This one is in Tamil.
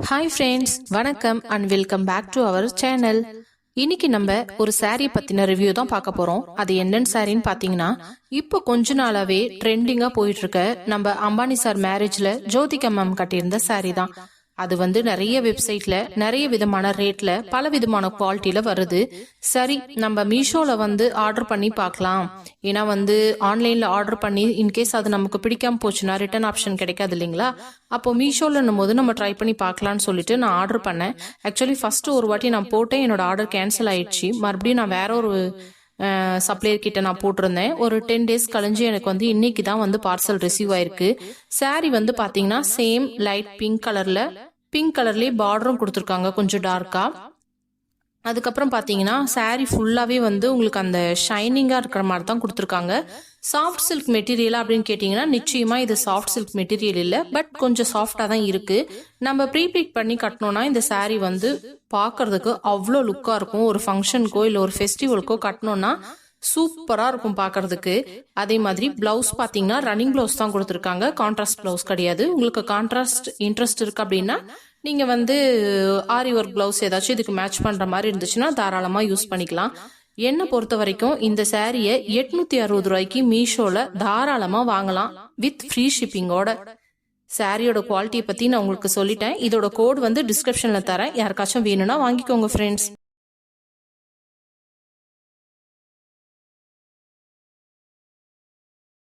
ஹாய் ஃப்ரெண்ட்ஸ், வணக்கம் and welcome back to our channel. இன்னைக்கு நம்ம ஒரு சாரீ பத்தின ரிவ்யூ தான் பார்க்க போறோம். அது என்னன்னு சாரின்னு பாத்தீங்கன்னா, இப்போ கொஞ்ச நாளாவே ட்ரெண்டிங்கா போயிட்டு இருக்க நம்ம அம்பானி சார் மேரேஜ்ல ஜோதிகா மேம் கட்டியிருந்த சாரீ தான். அது நிறைய வெப்சைட்ல நிறைய விதமான ரேட்ல பல விதமான குவாலிட்டியில வருது. சரி, நம்ம மீஷோல ஆர்டர் பண்ணி பார்க்கலாம். ஏன்னா ஆன்லைன்ல ஆர்டர் பண்ணி இன்கேஸ் அது நமக்கு பிடிக்காம போச்சுன்னா ரிட்டர்ன் ஆப்ஷன் கிடைக்காது இல்லைங்களா? அப்போ மீஷோலன்னும் போது நம்ம ட்ரை பண்ணி பார்க்கலாம்னு சொல்லிட்டு நான் ஆர்டர் பண்ணேன். ஆக்சுவலி ஃபர்ஸ்ட் ஒரு வாட்டி நான் போட்டேன், என்னோட ஆர்டர் கேன்சல் ஆயிடுச்சு. மறுபடியும் நான் வேற ஒரு சப்ளையர் கிட்ட நான் போட்டிருந்தேன். ஒரு 10 days கழிஞ்சு எனக்கு இன்னைக்கு தான் பார்சல் ரிசீவ் ஆயிருக்கு. சாரி பாத்தீங்கன்னா சேம் லைட் பிங்க் கலர்லயே பார்டரும் கொடுத்துருக்காங்க, கொஞ்சம் டார்க்கா. அதுக்கப்புறம் பாத்தீங்கன்னா சாரி ஃபுல்லாவே உங்களுக்கு அந்த ஷைனிங்கா இருக்கிற மாதிரி தான் கொடுத்துருக்காங்க. சாஃப்ட் சில்க் மெட்டீரியல் அப்படின்னு கேட்டீங்கன்னா நிச்சயமா இது சாஃப்ட் சில்க் மெட்டீரியல் இல்ல, பட் கொஞ்சம் சாஃப்டா தான் இருக்கு. நம்ம ப்ரீபிக் பண்ணி கட்டணும்னா இந்த சாரி பாக்குறதுக்கு அவ்வளோ லுக்கா இருக்கும். ஒரு ஃபங்க்ஷனுக்கோ இல்ல ஒரு ஃபெஸ்டிவலுக்கோ கட்டணும்னா சூப்பரா இருக்கும் பாக்குறதுக்கு. அதே மாதிரி பிளவுஸ் பாத்தீங்கன்னா ரன்னிங் பிளவுஸ் தான் கொடுத்துருக்காங்க, கான்ட்ராஸ்ட் பிளவுஸ் கிடையாது. உங்களுக்கு கான்ட்ராஸ்ட் இன்ட்ரெஸ்ட் இருக்கு அப்படின்னா நீங்க ஆரி ஒர்க் பிளவுஸ் ஏதாச்சும் இதுக்கு மேட்ச் பண்ற மாதிரி இருந்துச்சுன்னா தாராளமா யூஸ் பண்ணிக்கலாம். என்னை பொறுத்த வரைக்கும் இந்த சாரியை 860 ரூபாய்க்கு மீஷோல தாராளமா வாங்கலாம், வித் ஃப்ரீ ஷிப்பிங்கோட. சாரியோட குவாலிட்டியை பத்தி நான் உங்களுக்கு சொல்லிட்டேன். இதோட கோட் டிஸ்கிரிப்ஷன்ல தரேன், யாருக்காச்சும் வேணும்னா வாங்கிக்கோங்க ஃப்ரெண்ட்ஸ்.